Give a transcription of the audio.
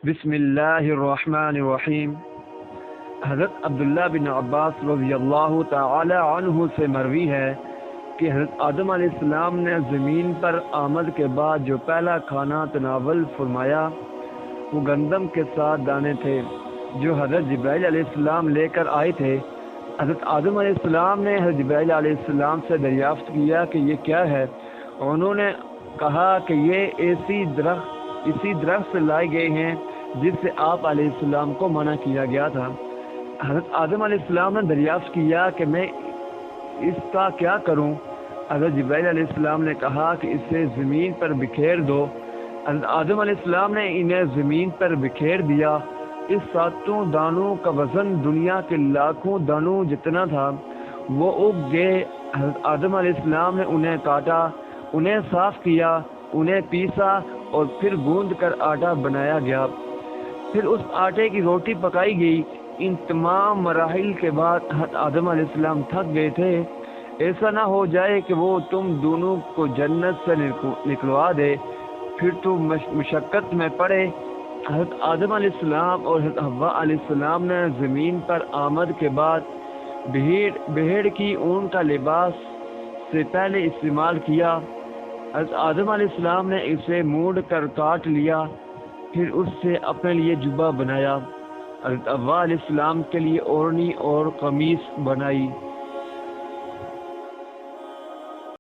بسم اللہ الرحمن الرحیم۔ حضرت عبداللہ بن عباس رضی اللہ تعالی عنہ سے مروی ہے کہ حضرت آدم علیہ السلام نے زمین پر آمد کے بعد جو پہلا کھانا تناول فرمایا وہ گندم کے ساتھ دانے تھے جو حضرت جبرائیل علیہ السلام لے کر آئے تھے۔ حضرت آدم علیہ السلام نے حضرت جبرائیل علیہ السلام سے دریافت کیا کہ یہ کیا ہے، انہوں نے کہا کہ یہ اسی درخت سے لائے گئے ہیں جس سے آپ علیہ السلام کو منع کیا گیا تھا۔ حضرت آدم علیہ السلام نے دریافت کیا کہ میں اس کا کیا کروں؟ حضرت جبرائیل علیہ السلام نے کہا کہ اسے زمین پر بکھیر دو۔ حضرت آدم علیہ السلام نے انہیں زمین پر بکھیر دیا۔ اس 7 دانوں کا وزن دنیا کے لاکھوں دانوں جتنا تھا۔ وہ اگ گئے۔ حضرت آدم علیہ السلام نے انہیں کاٹا، انہیں صاف کیا، انہیں پیسا اور پھر گوندھ کر آٹا بنایا گیا۔ پھر اس آٹے کی روٹی پکائی گئی۔ ان تمام مراحل کے بعد حضرت آدم علیہ السلام تھک گئے تھے۔ ایسا نہ ہو جائے کہ وہ تم دونوں کو جنت سے نکلوا دے، پھر تم مشقت میں پڑے۔ حضرت آدم علیہ السلام اور حضرت حوا علیہ السلام نے زمین پر آمد کے بعد بھیڑ کی اون کا لباس سے پہلے استعمال کیا۔ حضرت آدم علیہ السلام نے اسے موڑ کر کاٹ لیا، پھر اس سے اپنے لیے جبہ بنایا۔ حضرت حوا علیہ السلام کے لیے اوڑھنی اور قمیص بنائی۔